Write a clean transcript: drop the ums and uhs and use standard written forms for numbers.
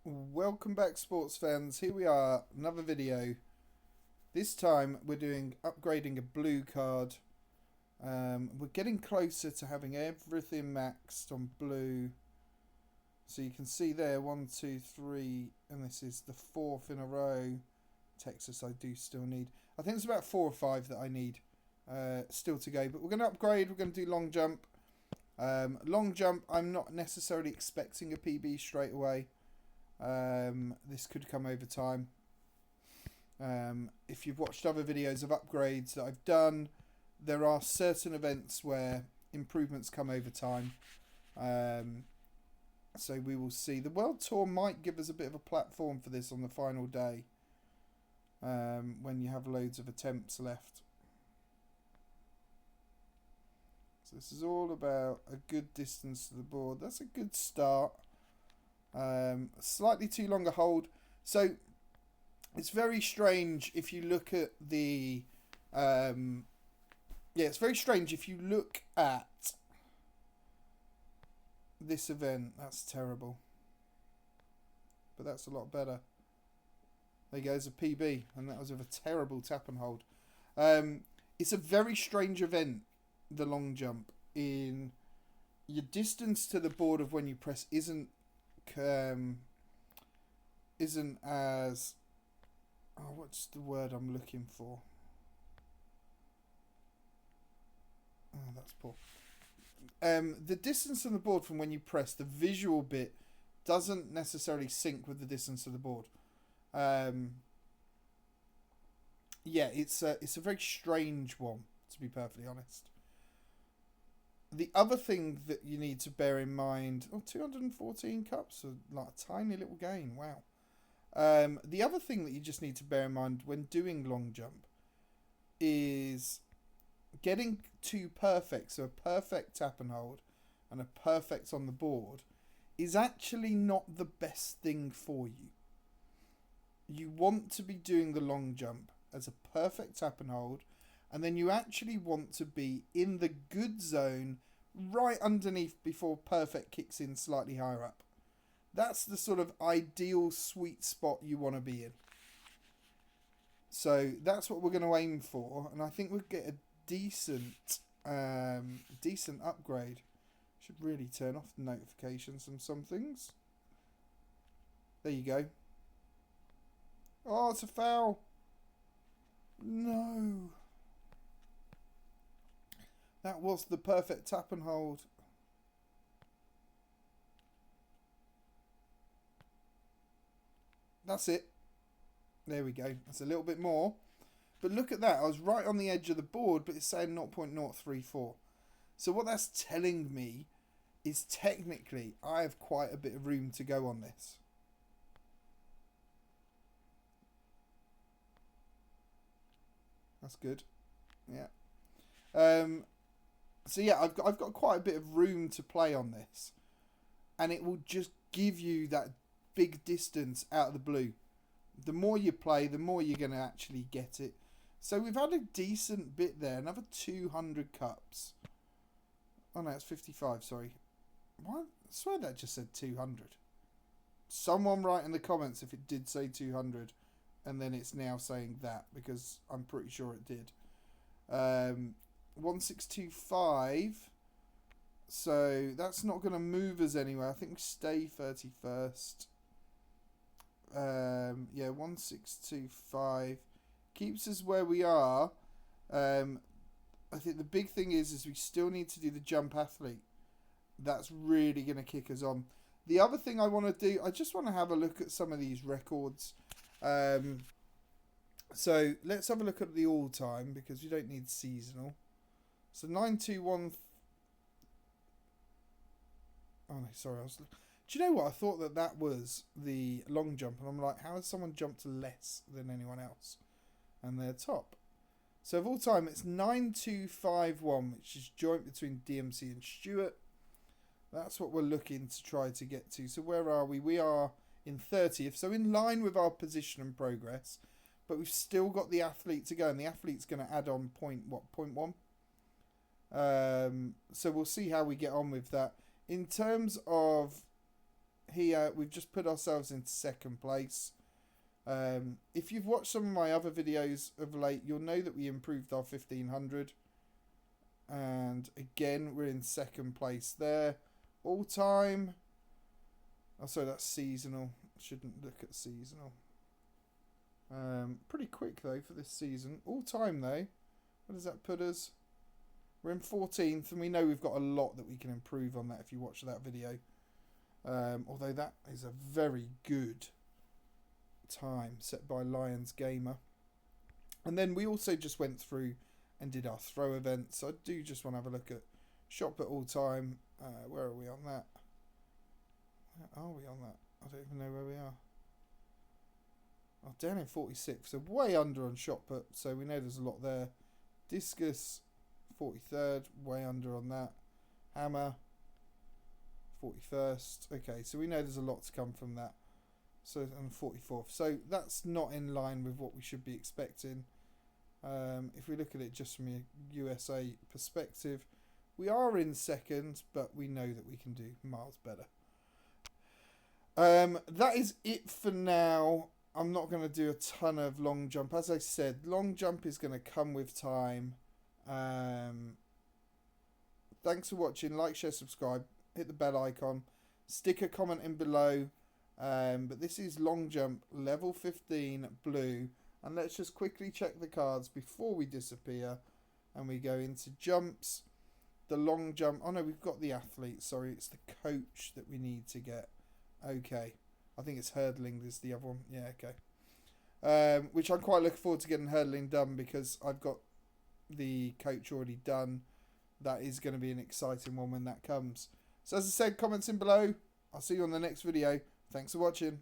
Welcome back, sports fans. Here we are, another video. This time we're doing upgrading a blue card. We're getting closer to having everything maxed on blue. So you can see there, 1, 2, 3, and this is the fourth in a row. Texas I do still need. I think it's about 4 or 5 that I need still to go. But we're going to upgrade, we're going to do long jump. Long jump, I'm not necessarily expecting a PB straight away. This could come over time. If you've watched other videos of upgrades that I've done, there are certain events where improvements come over time. So we will see. The World Tour might give us a bit of a platform for this on the final day, when you have loads of attempts left. So this is all about a good distance to the board. That's a good start. Slightly too long a hold. So it's very strange if you look at the it's very strange if you look at this event. That's terrible, but that's a lot better. There you go, there's a PB, and that was with a terrible tap and hold. It's a very strange event, the long jump. In your distance to the board of when you press isn't as what's the word I'm looking for? Oh, that's poor. The distance on the board from when you press, the visual bit doesn't necessarily sync with the distance of the board. It's a very strange one, to be perfectly honest. The other thing that you need to bear in mind, 214 cups, like a tiny little gain, wow. The other thing that you just need to bear in mind when doing long jump is getting two perfects, so a perfect tap and hold and a perfect on the board, is actually not the best thing for you. You want to be doing the long jump as a perfect tap and hold, and then you actually want to be in the good zone right underneath before perfect kicks in slightly higher up. That's the sort of ideal sweet spot you want to be in. So that's what we're going to aim for, and I think we'll get a decent upgrade. Should really turn off the notifications from some things. There you go. Oh, it's a foul. No. That was the perfect tap and hold. That's it. There we go. That's a little bit more. But look at that. I was right on the edge of the board, but it's saying 0.034. So what that's telling me is technically I have quite a bit of room to go on this. That's good. Yeah. So yeah, I've got quite a bit of room to play on this, and it will just give you that big distance out of the blue. The more you play, the more you're going to actually get it. So we've had a decent bit there. Another 200 cups. Oh no, it's 55. Sorry. What? I swear that just said 200. Someone write in the comments if it did say 200, and then it's now saying that, because I'm pretty sure it did. 1625. So that's not going to move us anywhere. I think we stay 31st. 1625 keeps us where we are. I think the big thing is we still need to do the jump athlete. That's really going to kick us on. The other thing I want to do, I just want to have a look at some of these records. So let's have a look at the all-time, because we don't need seasonal. So 921. Oh no, sorry. Do you know what? I thought that was the long jump, and I'm like, how has someone jumped less than anyone else? And they're top. So of all time, it's 9251, which is joint between DMC and Stewart. That's what we're looking to try to get to. So where are we? We are in 30th, so in line with our position and progress, but we've still got the athlete to go, and the athlete's going to add on 0.1. So we'll see how we get on with that. In terms of here we've just put ourselves into second place. If you've watched some of my other videos of late, you'll know that we improved our 1500. And again, we're in second place there. All time. Oh, sorry, that's seasonal. Shouldn't look at seasonal. Pretty quick though for this season. All time though. What does that put us? We're in 14th, and we know we've got a lot that we can improve on that if you watch that video. Although that is a very good time set by Lions Gamer. And then we also just went through and did our throw event. So I do just want to have a look at shot put all time. Where are we on that? Where are we on that? I don't even know where we are. Oh, down in 46, so way under on shot put. So we know there's a lot there. Discus, 43rd, way under on that. Hammer, 41st. Okay, so we know there's a lot to come from that. So, and 44th. So that's not in line with what we should be expecting. If we look at it just from a USA perspective, we are in second, but we know that we can do miles better. That is it for now. I'm not going to do a ton of long jump. As I said, long jump is going to come with time. Thanks for watching. Like, share, subscribe. Hit the bell icon. Stick a comment in below. But this is long jump level 15 blue. And let's just quickly check the cards before we disappear. And we go into jumps. The long jump. Oh no, we've got the athlete. Sorry, it's the coach that we need to get. Okay. I think it's hurdling is the other one. Yeah, okay. Which I'm quite looking forward to getting hurdling done because I've got the coach already done. That is going to be an exciting one when that comes. So as I said, comments in below. I'll see you on the next video. Thanks for watching.